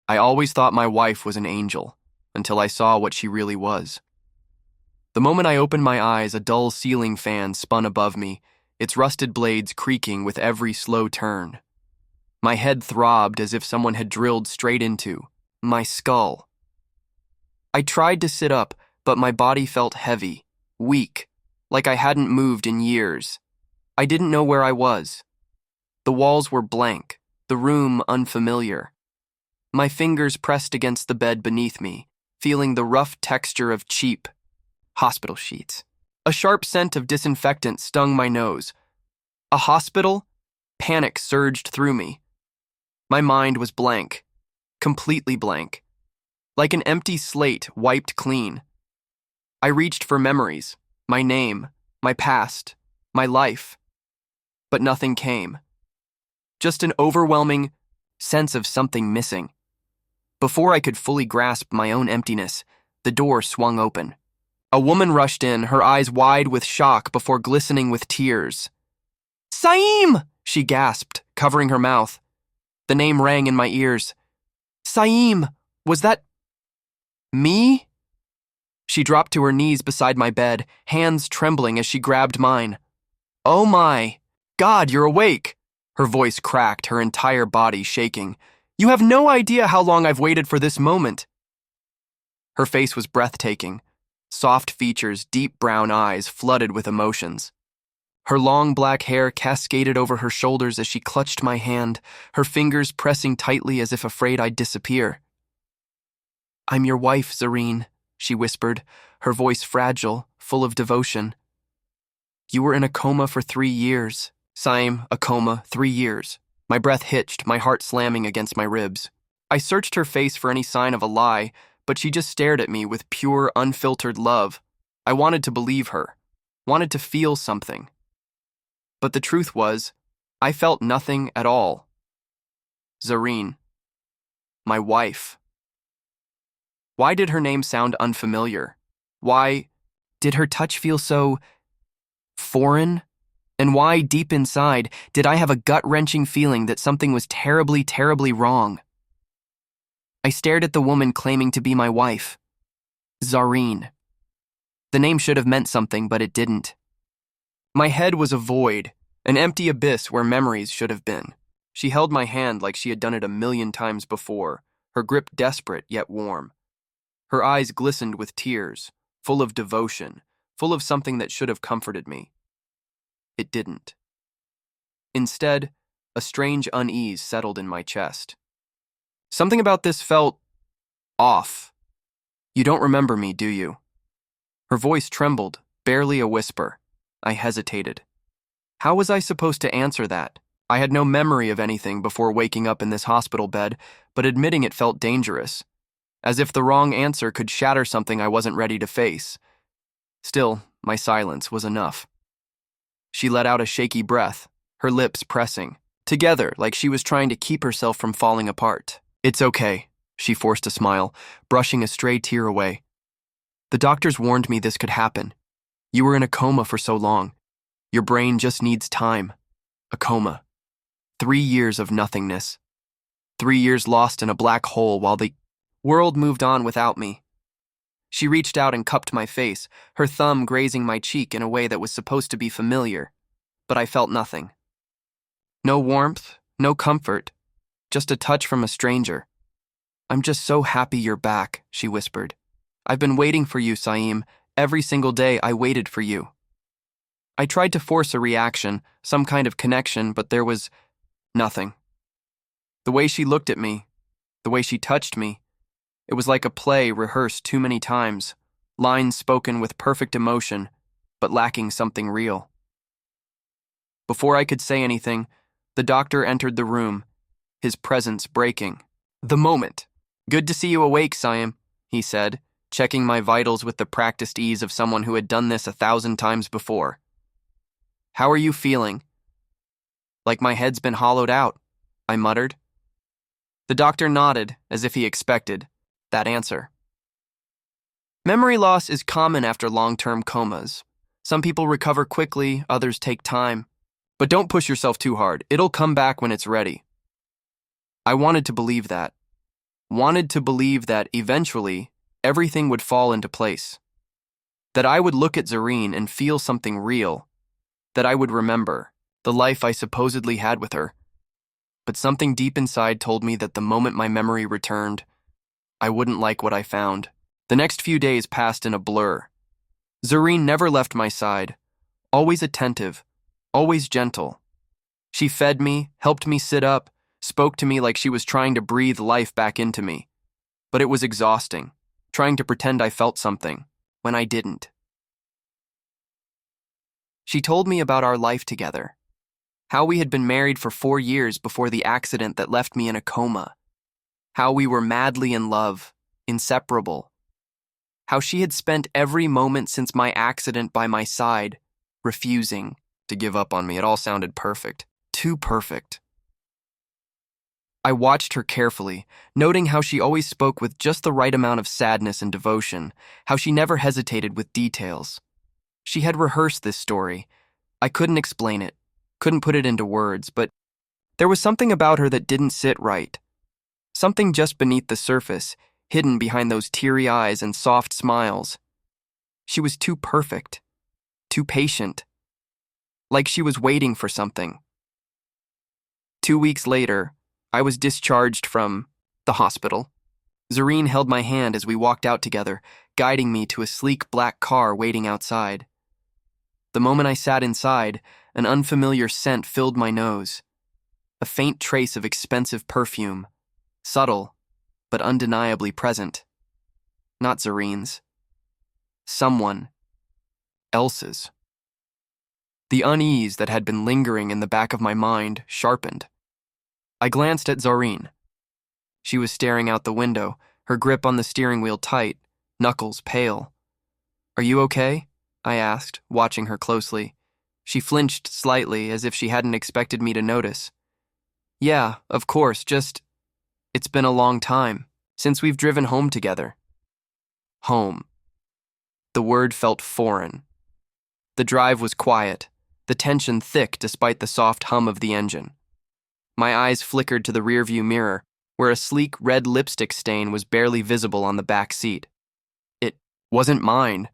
I always thought my wife was an angel, until I saw what she really was. The moment I opened my eyes, a dull ceiling fan spun above me, its rusted blades creaking with every slow turn. My head throbbed as if someone had drilled straight into my skull. I tried to sit up, but my body felt heavy, weak, like I hadn't moved in years. I didn't know where I was. The walls were blank, the room unfamiliar. My fingers pressed against the bed beneath me, feeling the rough texture of cheap hospital sheets. A sharp scent of disinfectant stung my nose. A hospital? Panic surged through me. My mind was blank, completely blank, like an empty slate wiped clean. I reached for memories, my name, my past, my life, but nothing came. Just an overwhelming sense of something missing. Before I could fully grasp my own emptiness, the door swung open. A woman rushed in, her eyes wide with shock before glistening with tears. "Saeem!" she gasped, covering her mouth. The name rang in my ears. "Saeem, was that me?" She dropped to her knees beside my bed, hands trembling as she grabbed mine. "Oh my God, you're awake!" Her voice cracked, her entire body shaking. "You have no idea how long I've waited for this moment." Her face was breathtaking. Soft features, deep brown eyes flooded with emotions. Her long black hair cascaded over her shoulders as she clutched my hand, her fingers pressing tightly as if afraid I'd disappear. "I'm your wife, Zareen," she whispered, her voice fragile, full of devotion. "You were in a coma for 3 years. Saeem, a coma, 3 years." My breath hitched, my heart slamming against my ribs. I searched her face for any sign of a lie, but she just stared at me with pure, unfiltered love. I wanted to believe her, wanted to feel something. But the truth was, I felt nothing at all. Zareen. My wife. Why did her name sound unfamiliar? Why did her touch feel so foreign? And why, deep inside, did I have a gut-wrenching feeling that something was terribly, terribly wrong? I stared at the woman claiming to be my wife. Zareen. The name should have meant something, but it didn't. My head was a void, an empty abyss where memories should have been. She held my hand like she had done it 1,000,000 times before, her grip desperate yet warm. Her eyes glistened with tears, full of devotion, full of something that should have comforted me. It didn't. Instead, a strange unease settled in my chest. Something about this felt off. "You don't remember me, do you?" Her voice trembled, barely a whisper. I hesitated. How was I supposed to answer that? I had no memory of anything before waking up in this hospital bed, but admitting it felt dangerous, as if the wrong answer could shatter something I wasn't ready to face. Still, my silence was enough. She let out a shaky breath, her lips pressing together like she was trying to keep herself from falling apart. "It's okay," she forced a smile, brushing a stray tear away. "The doctors warned me this could happen. You were in a coma for so long. Your brain just needs time. A coma. 3 years of nothingness. 3 years lost in a black hole while the world moved on without me." She reached out and cupped my face, her thumb grazing my cheek in a way that was supposed to be familiar, but I felt nothing. No warmth, no comfort, just a touch from a stranger. "I'm just so happy you're back," she whispered. "I've been waiting for you, Saeem. Every single day I waited for you." I tried to force a reaction, some kind of connection, but there was nothing. The way she looked at me, the way she touched me, it was like a play rehearsed too many times, lines spoken with perfect emotion, but lacking something real. Before I could say anything, the doctor entered the room, his presence breaking the moment. "Good to see you awake, Saeem," he said, checking my vitals with the practiced ease of someone who had done this 1,000 times before. "How are you feeling?" "Like my head's been hollowed out," I muttered. The doctor nodded, as if he expected that answer. Memory loss is common after long-term comas. Some people recover quickly, others take time. But don't push yourself too hard. It'll come back when it's ready. I wanted to believe that. wanted to believe that eventually everything would fall into place, that I would look at Zareen and feel something real, that I would remember the life I supposedly had with her. But something deep inside told me that the moment my memory returned, I wouldn't like what I found. The next few days passed in a blur. Zareen never left my side, always attentive, always gentle. She fed me, helped me sit up, spoke to me like she was trying to breathe life back into me. But it was exhausting, trying to pretend I felt something when I didn't. She told me about our life together, how we had been married for 4 years before the accident that left me in a coma, how we were madly in love, inseparable, how she had spent every moment since my accident by my side, refusing to give up on me. It all sounded perfect, too perfect. I watched her carefully, noting how she always spoke with just the right amount of sadness and devotion, how she never hesitated with details. She had rehearsed this story. I couldn't explain it, couldn't put it into words, but there was something about her that didn't sit right. Something just beneath the surface, hidden behind those teary eyes and soft smiles. She was too perfect, too patient, like she was waiting for something. 2 weeks later, I was discharged from the hospital. Zareen held my hand as we walked out together, guiding me to a sleek black car waiting outside. The moment I sat inside, an unfamiliar scent filled my nose. A faint trace of expensive perfume, subtle, but undeniably present. Not Zareen's. Someone else's. The unease that had been lingering in the back of my mind sharpened. I glanced at Zareen. She was staring out the window, her grip on the steering wheel tight, knuckles pale. "Are you okay?" I asked, watching her closely. She flinched slightly, as if she hadn't expected me to notice. "Yeah, of course, it's been a long time, since we've driven home together." Home. The word felt foreign. The drive was quiet, the tension thick despite the soft hum of the engine. My eyes flickered to the rearview mirror, where a sleek red lipstick stain was barely visible on the back seat. It wasn't mine.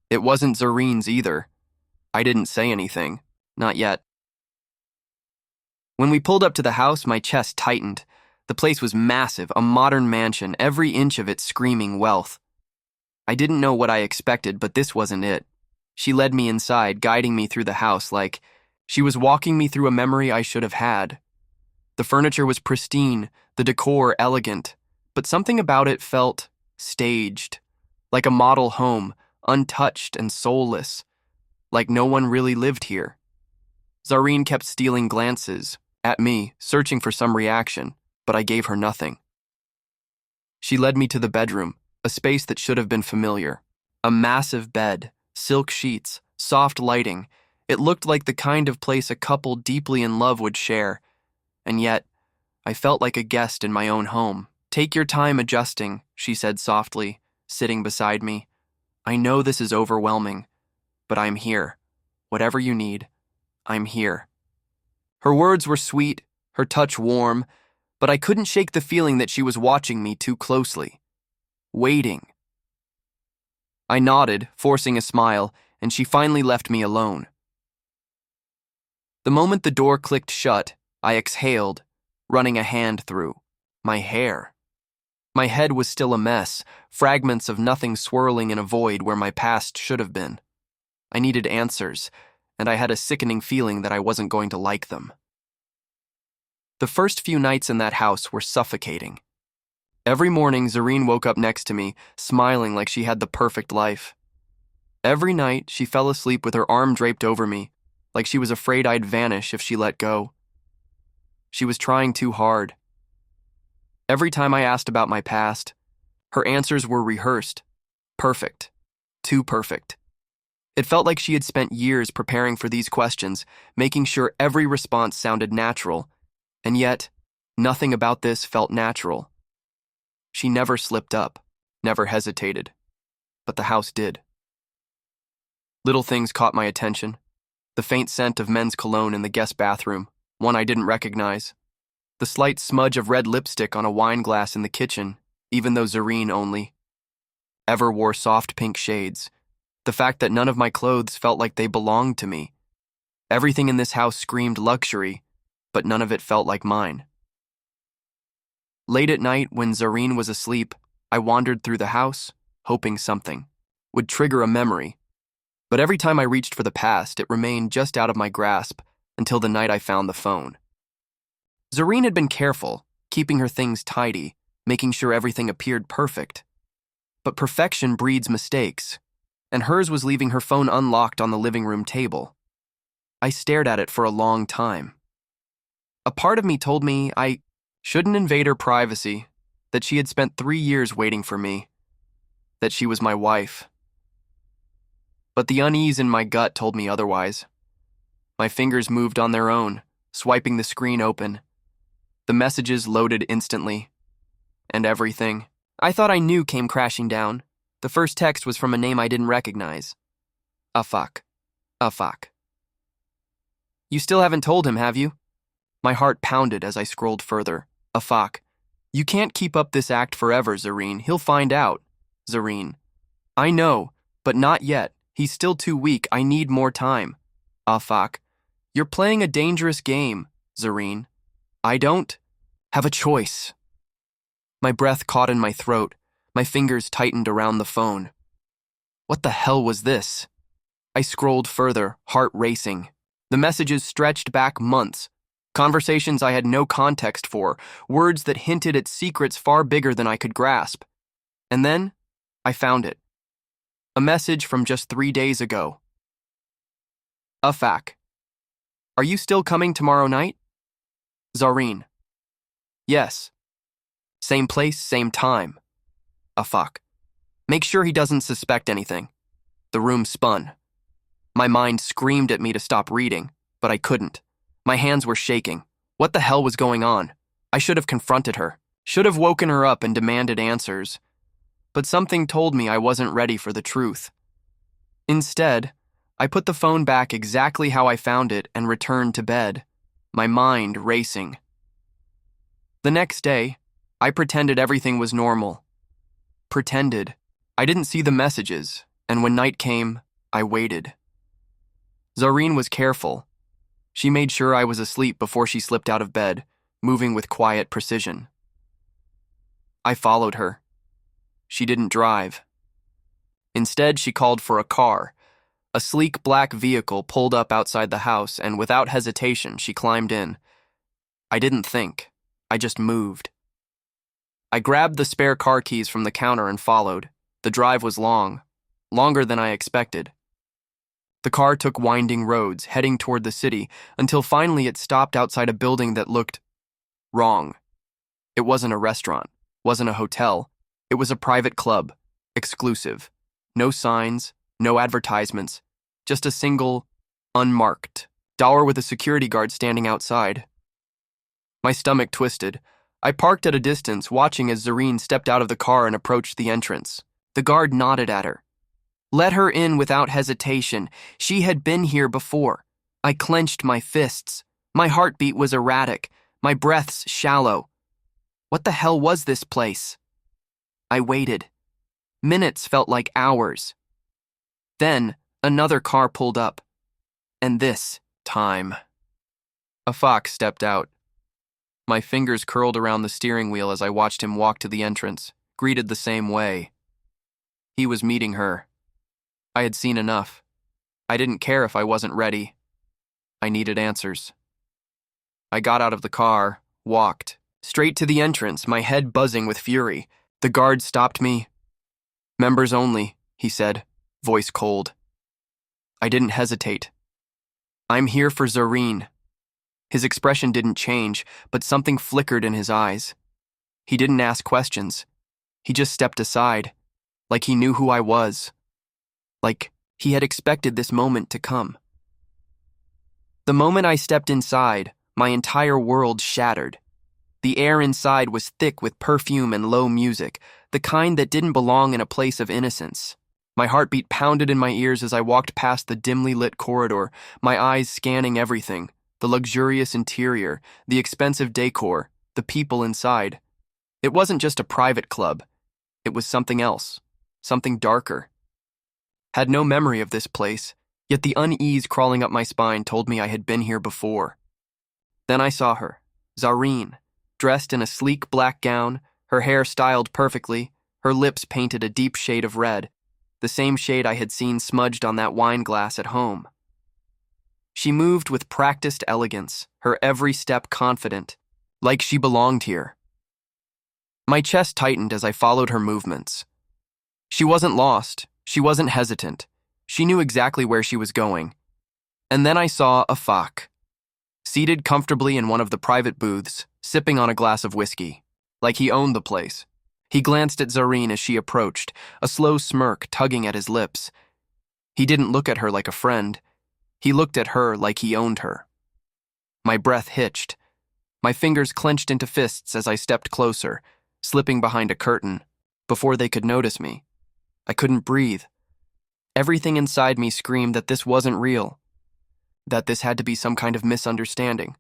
It wasn't Zareen's either. I didn't say anything. Not yet. When we pulled up to the house, my chest tightened. The place was massive, a modern mansion, every inch of it screaming wealth. I didn't know what I expected, but this wasn't it. She led me inside, guiding me through the house like she was walking me through a memory I should have had. The furniture was pristine, the decor elegant, but something about it felt staged, like a model home, untouched and soulless, like no one really lived here. Zareen kept stealing glances at me, searching for some reaction, but I gave her nothing. She led me to the bedroom, a space that should have been familiar. A massive bed, silk sheets, soft lighting. It looked like the kind of place a couple deeply in love would share. And yet, I felt like a guest in my own home. "Take your time adjusting," she said softly, sitting beside me. "I know this is overwhelming, but I'm here. Whatever you need, I'm here." Her words were sweet, her touch warm, but I couldn't shake the feeling that she was watching me too closely. Waiting. I nodded, forcing a smile, and she finally left me alone. The moment the door clicked shut, I exhaled, running a hand through my hair. My head was still a mess, fragments of nothing swirling in a void where my past should have been. I needed answers, and I had a sickening feeling that I wasn't going to like them. The first few nights in that house were suffocating. Every morning, Zareen woke up next to me, smiling like she had the perfect life. Every night, she fell asleep with her arm draped over me, like she was afraid I'd vanish if she let go. She was trying too hard. Every time I asked about my past, her answers were rehearsed. Perfect. Too perfect. It felt like she had spent years preparing for these questions, making sure every response sounded natural, and yet, nothing about this felt natural. She never slipped up, never hesitated, but the house did. Little things caught my attention. The faint scent of men's cologne in the guest bathroom, one I didn't recognize. The slight smudge of red lipstick on a wine glass in the kitchen, even though Zareen only ever wore soft pink shades. The fact that none of my clothes felt like they belonged to me. Everything in this house screamed luxury, but none of it felt like mine. Late at night, when Zareen was asleep, I wandered through the house, hoping something would trigger a memory. But every time I reached for the past, it remained just out of my grasp until the night I found the phone. Zareen had been careful, keeping her things tidy, making sure everything appeared perfect. But perfection breeds mistakes, and hers was leaving her phone unlocked on the living room table. I stared at it for a long time. A part of me told me I shouldn't invade her privacy, that she had spent 3 years waiting for me, that she was my wife. But the unease in my gut told me otherwise. My fingers moved on their own, swiping the screen open. The messages loaded instantly. And everything I thought I knew came crashing down. The first text was from a name I didn't recognize. Afak. Afak. You still haven't told him, have you? My heart pounded as I scrolled further. Afak. You can't keep up this act forever, Zareen. He'll find out. Zareen. I know, but not yet. He's still too weak. I need more time. Afak. You're playing a dangerous game, Zareen. I don't have a choice. My breath caught in my throat. My fingers tightened around the phone. What the hell was this? I scrolled further, heart racing. The messages stretched back months. Conversations I had no context for, words that hinted at secrets far bigger than I could grasp. And then, I found it. A message from just 3 days ago. Afak. Are you still coming tomorrow night? Zareen. Yes. Same place, same time. Afak. Make sure he doesn't suspect anything. The room spun. My mind screamed at me to stop reading, but I couldn't. My hands were shaking. What the hell was going on? I should have confronted her. Should have woken her up and demanded answers. But something told me I wasn't ready for the truth. Instead, I put the phone back exactly how I found it and returned to bed, my mind racing. The next day, I pretended everything was normal. Pretended. I didn't see the messages, and when night came, I waited. Zareen was careful. She made sure I was asleep before she slipped out of bed, moving with quiet precision. I followed her. She didn't drive. Instead, she called for a car. A sleek black vehicle pulled up outside the house, and without hesitation, she climbed in. I didn't think. I just moved. I grabbed the spare car keys from the counter and followed. The drive was long, longer than I expected. The car took winding roads, heading toward the city, until finally it stopped outside a building that looked wrong. It wasn't a restaurant, wasn't a hotel. It was a private club, exclusive. No signs, no advertisements, just a single, unmarked door with a security guard standing outside. My stomach twisted. I parked at a distance, watching as Zareen stepped out of the car and approached the entrance. The guard nodded at her. Let her in without hesitation. She had been here before. I clenched my fists. My heartbeat was erratic, my breaths shallow. What the hell was this place? I waited. Minutes felt like hours. Then, another car pulled up. And this time. A fox stepped out. My fingers curled around the steering wheel as I watched him walk to the entrance, greeted the same way. He was meeting her. I had seen enough. I didn't care if I wasn't ready. I needed answers. I got out of the car, walked, straight to the entrance, my head buzzing with fury. The guard stopped me. Members only, he said, voice cold. I didn't hesitate. I'm here for Zareen. His expression didn't change, but something flickered in his eyes. He didn't ask questions. He just stepped aside, like he knew who I was. Like he had expected this moment to come. The moment I stepped inside, my entire world shattered. The air inside was thick with perfume and low music, the kind that didn't belong in a place of innocence. My heartbeat pounded in my ears as I walked past the dimly lit corridor, my eyes scanning everything, the luxurious interior, the expensive decor, the people inside. It wasn't just a private club. It was something else, something darker. Had no memory of this place, yet the unease crawling up my spine told me I had been here before. Then I saw her, Zareen, dressed in a sleek black gown, her hair styled perfectly, her lips painted a deep shade of red, the same shade I had seen smudged on that wine glass at home. She moved with practiced elegance, her every step confident, like she belonged here. My chest tightened as I followed her movements. She wasn't lost, she wasn't hesitant, she knew exactly where she was going. And then I saw Afak, seated comfortably in one of the private booths, sipping on a glass of whiskey, like he owned the place. He glanced at Zareen as she approached, a slow smirk tugging at his lips. He didn't look at her like a friend. He looked at her like he owned her. My breath hitched. My fingers clenched into fists as I stepped closer, slipping behind a curtain, before they could notice me. I couldn't breathe. Everything inside me screamed that this wasn't real, that this had to be some kind of misunderstanding.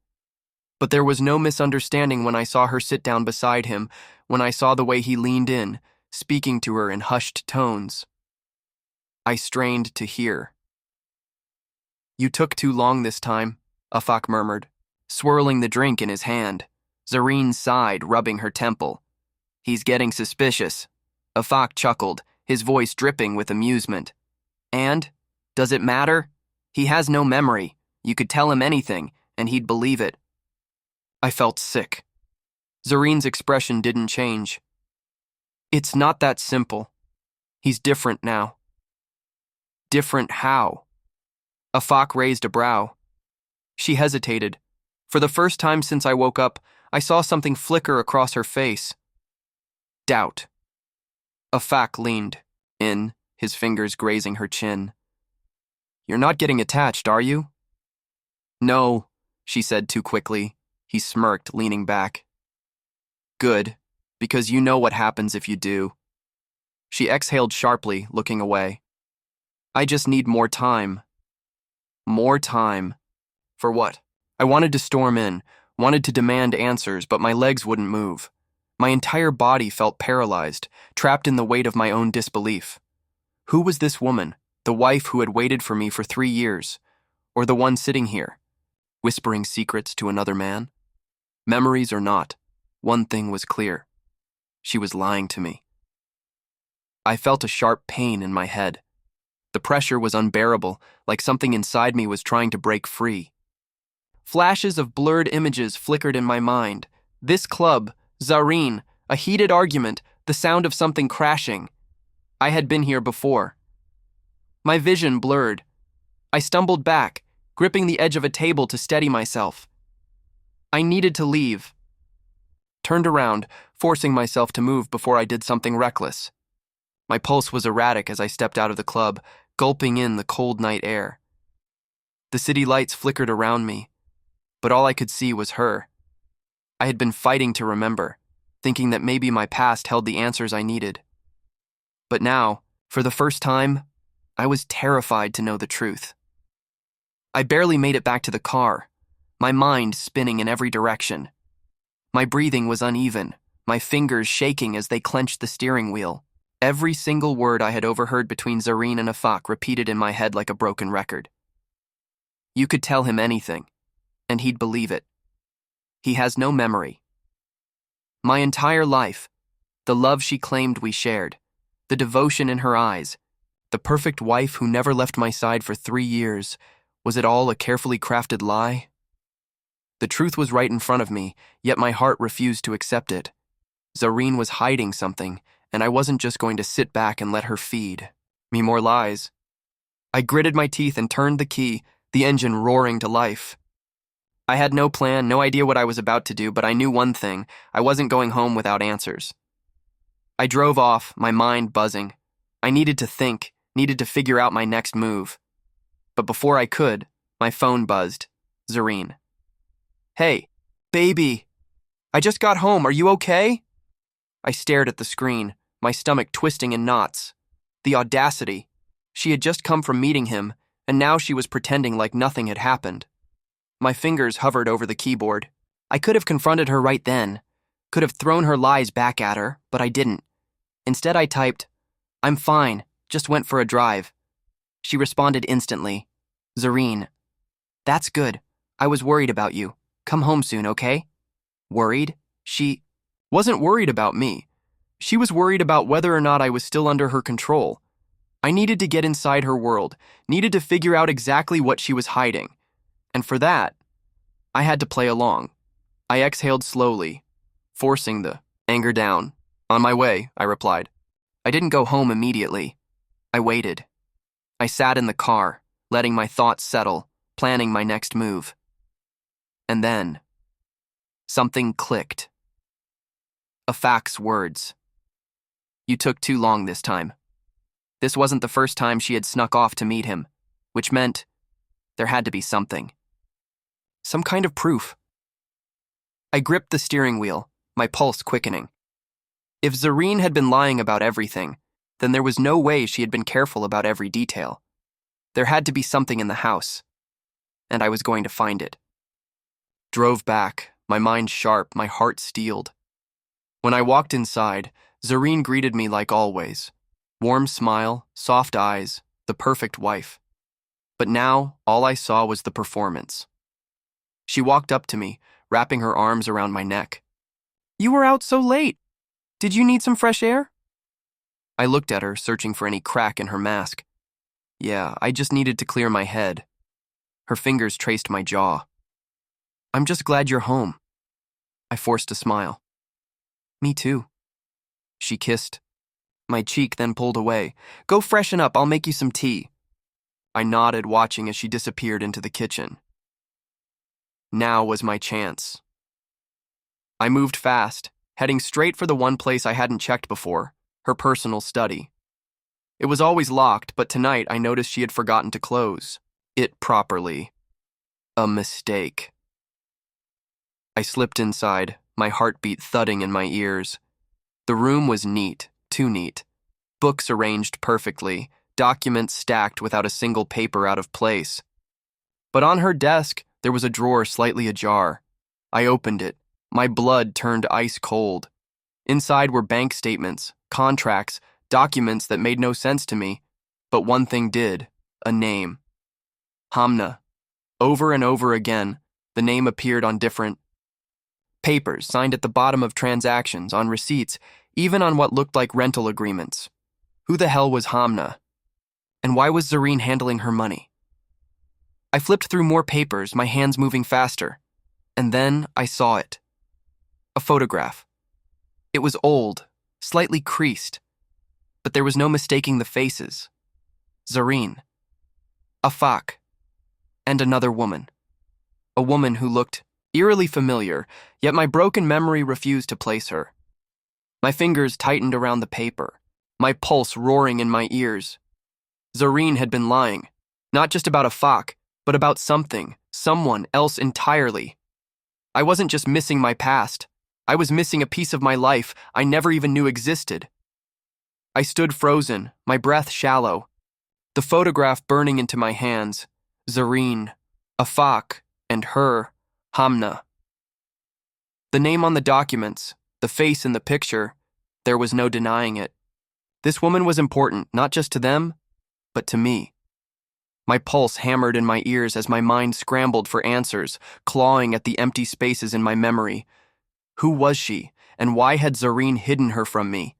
But there was no misunderstanding when I saw her sit down beside him, when I saw the way he leaned in, speaking to her in hushed tones. I strained to hear. "You took too long this time," Afak murmured, swirling the drink in his hand. Zareen sighed, rubbing her temple. "He's getting suspicious." Afak chuckled, his voice dripping with amusement. "And? Does it matter? He has no memory. You could tell him anything, and he'd believe it." I felt sick. Zareen's expression didn't change. "It's not that simple. He's different now." "Different how?" Afak raised a brow. She hesitated. For the first time since I woke up, I saw something flicker across her face. Doubt. Afak leaned in, his fingers grazing her chin. "You're not getting attached, are you?" "No," she said too quickly. He smirked, leaning back. "Good, because you know what happens if you do." She exhaled sharply, looking away. "I just need more time." More time. For what? I wanted to storm in, wanted to demand answers, but my legs wouldn't move. My entire body felt paralyzed, trapped in the weight of my own disbelief. Who was this woman, the wife who had waited for me for 3 years, or the one sitting here, whispering secrets to another man? Memories or not, one thing was clear. She was lying to me. I felt a sharp pain in my head. The pressure was unbearable, like something inside me was trying to break free. Flashes of blurred images flickered in my mind. This club, Zareen, a heated argument, the sound of something crashing. I had been here before. My vision blurred. I stumbled back, gripping the edge of a table to steady myself. I needed to leave. Turned around, forcing myself to move before I did something reckless. My pulse was erratic as I stepped out of the club, gulping in the cold night air. The city lights flickered around me, but all I could see was her. I had been fighting to remember, thinking that maybe my past held the answers I needed. But now, for the first time, I was terrified to know the truth. I barely made it back to the car, my mind spinning in every direction. My breathing was uneven, my fingers shaking as they clenched the steering wheel. Every single word I had overheard between Zareen and Afak repeated in my head like a broken record. You could tell him anything, and he'd believe it. He has no memory. My entire life, the love she claimed we shared, the devotion in her eyes, the perfect wife who never left my side for 3 years, was it all a carefully crafted lie? The truth was right in front of me, yet my heart refused to accept it. Zareen was hiding something, and I wasn't just going to sit back and let her feed me more lies. I gritted my teeth and turned the key, the engine roaring to life. I had no plan, no idea what I was about to do, but I knew one thing: I wasn't going home without answers. I drove off, my mind buzzing. I needed to think, needed to figure out my next move. But before I could, my phone buzzed. Zareen. "Hey, baby. I just got home. Are you okay?" I stared at the screen, my stomach twisting in knots. The audacity. She had just come from meeting him, and now she was pretending like nothing had happened. My fingers hovered over the keyboard. I could have confronted her right then, Could have thrown her lies back at her, but I didn't. Instead, I typed, "I'm fine, just went for a drive." She responded instantly, "Zareen, that's good. I was worried about you. Come home soon, okay?" Worried? She wasn't worried about me. She was worried about whether or not I was still under her control. I needed to get inside her world, needed to figure out exactly what she was hiding. And for that, I had to play along. I exhaled slowly, forcing the anger down. "On my way," I replied. I didn't go home immediately. I waited. I sat in the car, letting my thoughts settle, planning my next move. And then, something clicked. Afak's words. "You took too long this time." This wasn't the first time she had snuck off to meet him, which meant there had to be something. Some kind of proof. I gripped the steering wheel, my pulse quickening. If Zareen had been lying about everything, then there was no way she had been careful about every detail. There had to be something in the house, and I was going to find it. Drove back, my mind sharp, my heart steeled. When I walked inside, Zareen greeted me like always. Warm smile, soft eyes, the perfect wife. But now, all I saw was the performance. She walked up to me, wrapping her arms around my neck. "You were out so late. Did you need some fresh air?" I looked at her, searching for any crack in her mask. "Yeah, I just needed to clear my head." Her fingers traced my jaw. "I'm just glad you're home." I forced a smile. "Me too." She kissed my cheek, then pulled away. "Go freshen up, I'll make you some tea." I nodded, watching as she disappeared into the kitchen. Now was my chance. I moved fast, heading straight for the one place I hadn't checked before, her personal study. It was always locked, but tonight I noticed she had forgotten to close it properly. A mistake. I slipped inside, my heartbeat thudding in my ears. The room was neat, too neat. Books arranged perfectly, documents stacked without a single paper out of place. But on her desk, there was a drawer slightly ajar. I opened it. My blood turned ice cold. Inside were bank statements, contracts, documents that made no sense to me. But one thing did, a name. Hamna. Over and over again, the name appeared on different papers, signed at the bottom of transactions, on receipts, even on what looked like rental agreements. Who the hell was Hamna? And why was Zareen handling her money? I flipped through more papers, my hands moving faster. And then I saw it. A photograph. It was old, slightly creased, but there was no mistaking the faces. Zareen, Afak, and another woman. A woman who looked eerily familiar, yet my broken memory refused to place her. My fingers tightened around the paper, my pulse roaring in my ears. Zareen had been lying, not just about Afak, but about something, someone else entirely. I wasn't just missing my past. I was missing a piece of my life I never even knew existed. I stood frozen, my breath shallow, the photograph burning into my hands. Zareen, Afak, and her, Hamna. The name on the documents, the face in the picture, there was no denying it. This woman was important, not just to them, but to me. My pulse hammered in my ears as my mind scrambled for answers, clawing at the empty spaces in my memory. Who was she, and why had Zareen hidden her from me?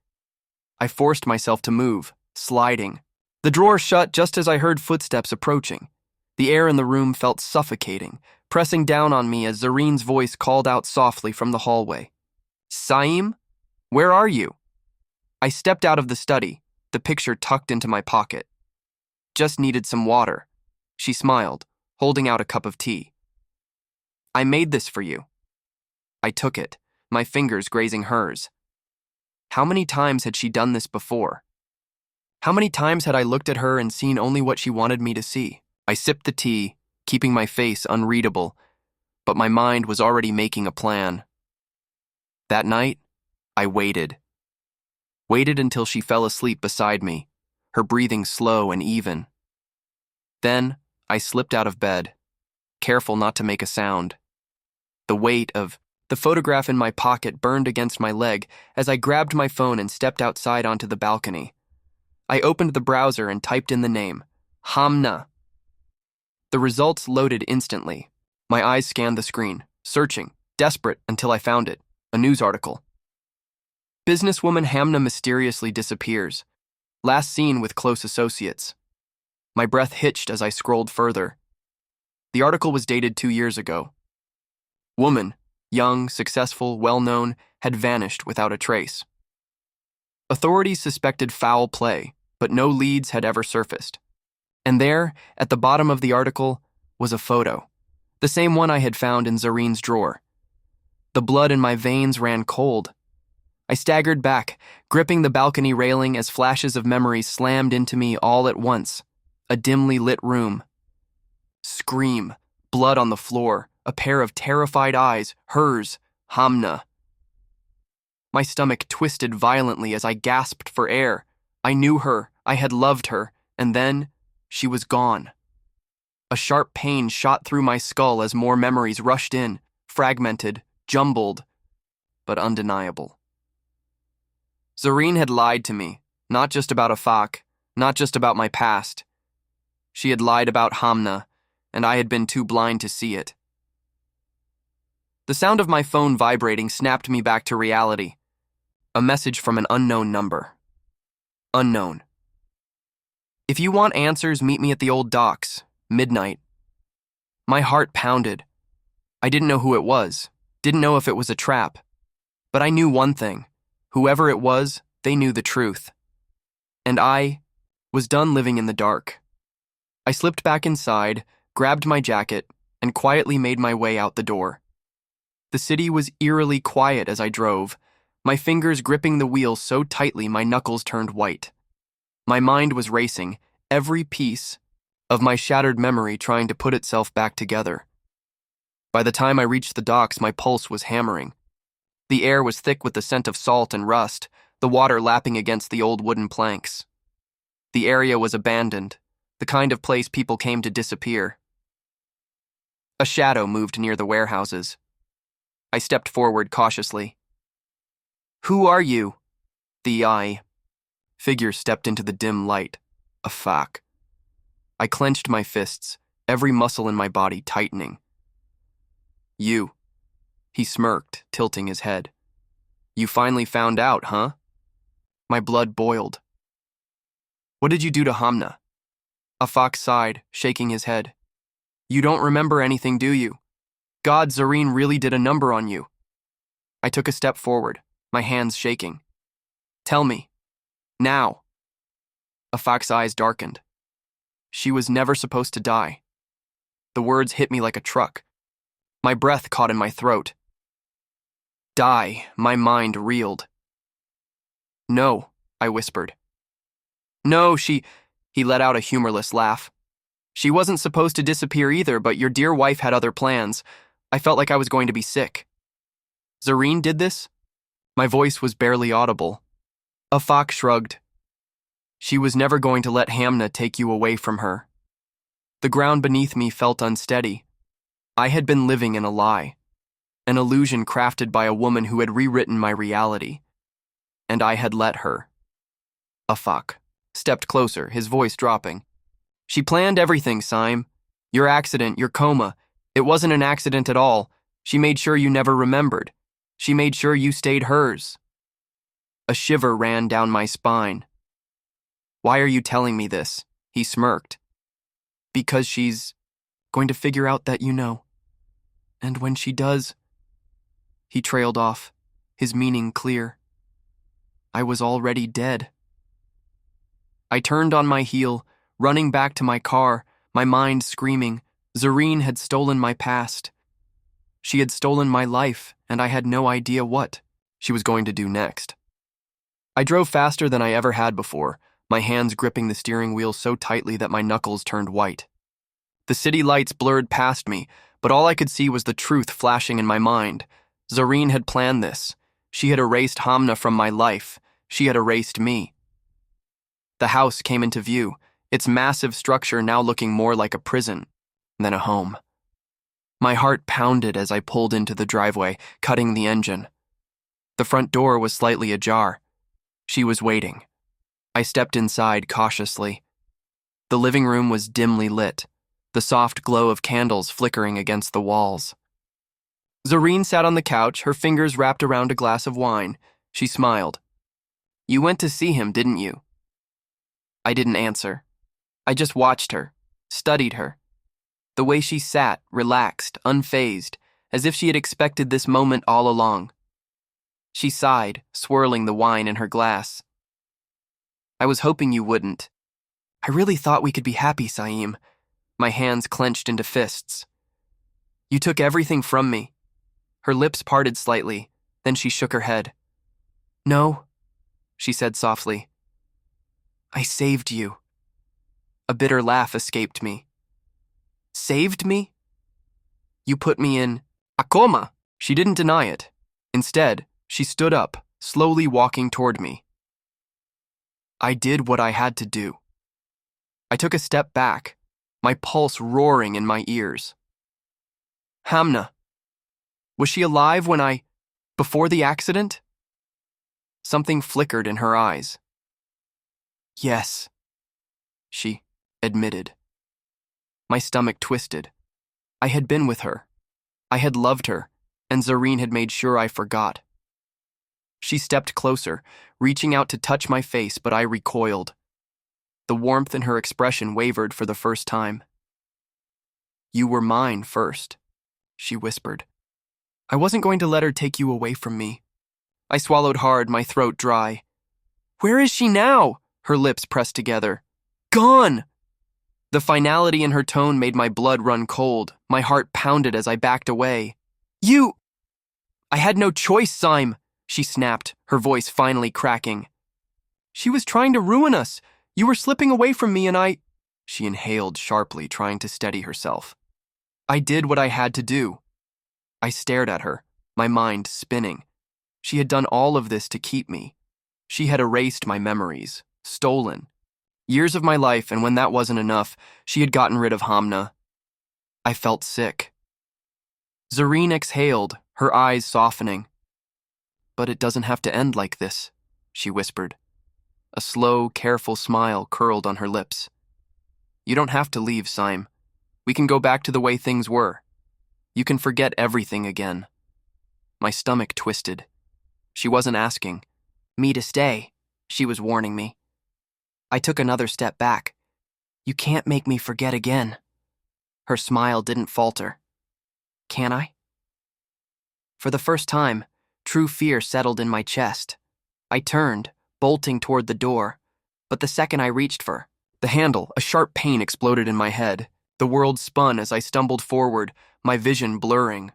I forced myself to move, sliding. The drawer shut just as I heard footsteps approaching. The air in the room felt suffocating, pressing down on me as Zareen's voice called out softly from the hallway. "Saim? Where are you?" I stepped out of the study, the picture tucked into my pocket. "Just needed some water." She smiled, holding out a cup of tea. "I made this for you." I took it, my fingers grazing hers. How many times had she done this before? How many times had I looked at her and seen only what she wanted me to see? I sipped the tea, keeping my face unreadable, but my mind was already making a plan. That night, I waited. Waited until she fell asleep beside me, her breathing slow and even. Then, I slipped out of bed, careful not to make a sound. The weight of The photograph in my pocket burned against my leg as I grabbed my phone and stepped outside onto the balcony. I opened the browser and typed in the name, Hamna. The results loaded instantly. My eyes scanned the screen, searching, desperate until I found it, a news article. Businesswoman Hamna mysteriously disappears. Last seen with close associates. My breath hitched as I scrolled further. The article was dated 2 years ago. Woman, young, successful, well-known, had vanished without a trace. Authorities suspected foul play, but no leads had ever surfaced. And there, at the bottom of the article, was a photo, the same one I had found in Zareen's drawer. The blood in my veins ran cold. I staggered back, gripping the balcony railing as flashes of memory slammed into me all at once. A dimly lit room. Scream, blood on the floor, a pair of terrified eyes, hers, Hamna. My stomach twisted violently as I gasped for air. I knew her, I had loved her, and then she was gone. A sharp pain shot through my skull as more memories rushed in, fragmented, jumbled, but undeniable. Zareen had lied to me, not just about Afak, not just about my past. She had lied about Hamna, and I had been too blind to see it. The sound of my phone vibrating snapped me back to reality. A message from an unknown number. Unknown. If you want answers, meet me at the old docks, midnight. My heart pounded. I didn't know who it was, didn't know if it was a trap. But I knew one thing. Whoever it was, they knew the truth. And I was done living in the dark. I slipped back inside, grabbed my jacket, and quietly made my way out the door. The city was eerily quiet as I drove, my fingers gripping the wheel so tightly my knuckles turned white. My mind was racing, every piece of my shattered memory trying to put itself back together. By the time I reached the docks, my pulse was hammering. The air was thick with the scent of salt and rust, the water lapping against the old wooden planks. The area was abandoned, the kind of place people came to disappear. A shadow moved near the warehouses. I stepped forward cautiously. "Who are you?" The figure stepped into the dim light. Afak. I clenched my fists, every muscle in my body tightening. "You." He smirked, tilting his head. "You finally found out, huh?" My blood boiled. "What did you do to Hamna?" Afak sighed, shaking his head. "You don't remember anything, do you? God, Zareen really did a number on you." I took a step forward, my hands shaking. "Tell me. Now." Afak's eyes darkened. "She was never supposed to die." The words hit me like a truck. My breath caught in my throat. "Die," my mind reeled. "No," I whispered. "No, He let out a humorless laugh. "She wasn't supposed to disappear either, but your dear wife had other plans. I felt like I was going to be sick." "Zareen did this?" My voice was barely audible. Afak shrugged. "She was never going to let Hamna take you away from her." The ground beneath me felt unsteady. I had been living in a lie, an illusion crafted by a woman who had rewritten my reality. And I had let her. Afak stepped closer, his voice dropping. "She planned everything, Syme. Your accident, your coma. It wasn't an accident at all. She made sure you never remembered. She made sure you stayed hers." A shiver ran down my spine. "Why are you telling me this?" He smirked. "Because she's going to figure out that you know. And when she does..." He trailed off, his meaning clear. I was already dead. I turned on my heel, running back to my car, my mind screaming. Zareen had stolen my past. She had stolen my life, and I had no idea what she was going to do next. I drove faster than I ever had before, my hands gripping the steering wheel so tightly that my knuckles turned white. The city lights blurred past me, but all I could see was the truth flashing in my mind. Zareen had planned this. She had erased Hamna from my life. She had erased me. The house came into view, its massive structure now looking more like a prison than a home. My heart pounded as I pulled into the driveway, cutting the engine. The front door was slightly ajar. She was waiting. I stepped inside cautiously. The living room was dimly lit, the soft glow of candles flickering against the walls. Zareen sat on the couch, her fingers wrapped around a glass of wine. She smiled. "You went to see him, didn't you?" I didn't answer. I just watched her, studied her. The way she sat, relaxed, unfazed, as if she had expected this moment all along. She sighed, swirling the wine in her glass. "I was hoping you wouldn't. I really thought we could be happy, Saeem." My hands clenched into fists. "You took everything from me." Her lips parted slightly, then she shook her head. "No," she said softly. "I saved you." A bitter laugh escaped me. "Saved me?" "You put me in a coma." She didn't deny it. Instead, she stood up, slowly walking toward me. I did what I had to do. I took a step back, my pulse roaring in my ears. Hamna. Was she alive before the accident? Something flickered in her eyes. "Yes," she admitted. My stomach twisted. I had been with her. I had loved her, and Zareen had made sure I forgot. She stepped closer, reaching out to touch my face, but I recoiled. The warmth in her expression wavered for the first time. "You were mine first," she whispered. "I wasn't going to let her take you away from me." I swallowed hard, my throat dry. "Where is she now?" Her lips pressed together. "Gone!" The finality in her tone made my blood run cold. My heart pounded as I backed away. "You—" "I had no choice, Saeem," she snapped, her voice finally cracking. "She was trying to ruin us. You were slipping away from me and I—" She inhaled sharply, trying to steady herself. "I did what I had to do." I stared at her, my mind spinning. She had done all of this to keep me. She had erased my memories, stolen years of my life, and when that wasn't enough, she had gotten rid of Hamna. I felt sick. Zareen exhaled, her eyes softening. "But it doesn't have to end like this," she whispered. A slow, careful smile curled on her lips. "You don't have to leave, Saeem. We can go back to the way things were. You can forget everything again." My stomach twisted. She wasn't asking me to stay, she was warning me. I took another step back. "You can't make me forget again." Her smile didn't falter. "Can I?" For the first time, true fear settled in my chest. I turned, bolting toward the door, but the second I reached for the handle, a sharp pain exploded in my head. The world spun as I stumbled forward, my vision blurring.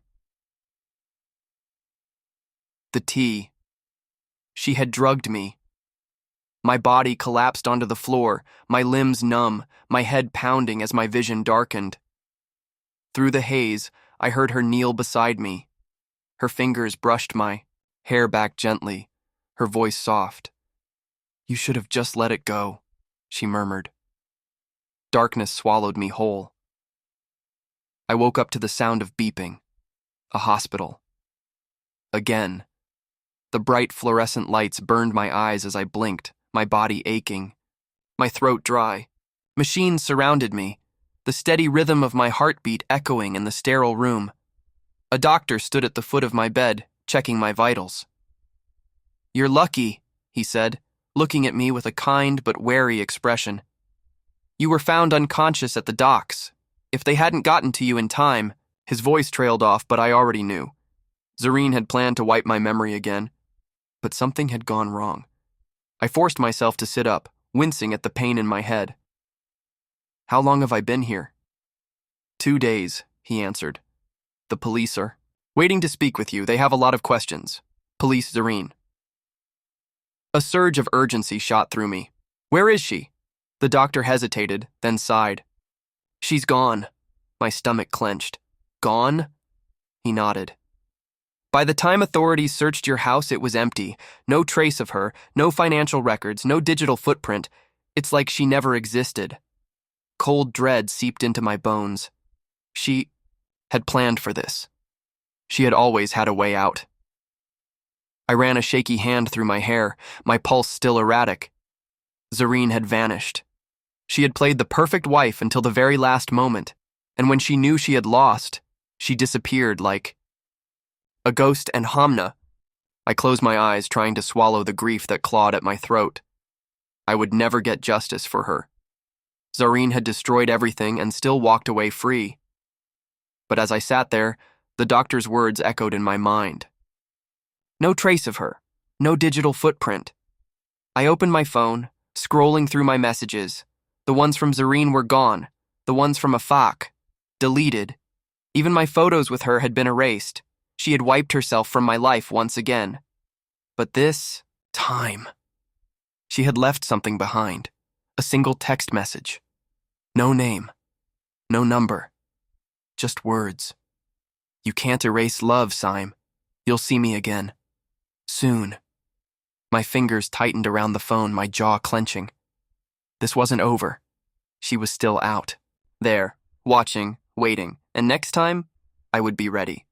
The tea. She had drugged me. My body collapsed onto the floor, my limbs numb, my head pounding as my vision darkened. Through the haze, I heard her kneel beside me. Her fingers brushed my hair back gently, her voice soft. "You should have just let it go," she murmured. Darkness swallowed me whole. I woke up to the sound of beeping. A hospital. Again. The bright fluorescent lights burned my eyes as I blinked, my body aching, my throat dry. Machines surrounded me, the steady rhythm of my heartbeat echoing in the sterile room. A doctor stood at the foot of my bed, checking my vitals. "You're lucky," he said, looking at me with a kind but wary expression. "You were found unconscious at the docks. If they hadn't gotten to you in time—" His voice trailed off, but I already knew. Zareen had planned to wipe my memory again, but something had gone wrong. I forced myself to sit up, wincing at the pain in my head. "How long have I been here?" 2 days, he answered. "The police are waiting to speak with you. They have a lot of questions." Police Zareen. A surge of urgency shot through me. "Where is she?" The doctor hesitated, then sighed. "She's gone." My stomach clenched. "Gone?" He nodded. "By the time authorities searched your house, it was empty. No trace of her, no financial records, no digital footprint. It's like she never existed." Cold dread seeped into my bones. She had planned for this. She had always had a way out. I ran a shaky hand through my hair, my pulse still erratic. Zareen had vanished. She had played the perfect wife until the very last moment, and when she knew she had lost, she disappeared like a ghost. And Hamna. I closed my eyes, trying to swallow the grief that clawed at my throat. I would never get justice for her. Zareen had destroyed everything and still walked away free. But as I sat there, the doctor's words echoed in my mind. No trace of her, no digital footprint. I opened my phone, scrolling through my messages. The ones from Zareen were gone, the ones from Afaq, deleted. Even my photos with her had been erased. She had wiped herself from my life once again. But this time, she had left something behind. A single text message. No name, no number, just words. You can't erase love, Sime. You'll see me again. Soon. My fingers tightened around the phone, my jaw clenching. This wasn't over. She was still out. There, watching, waiting, and next time, I would be ready.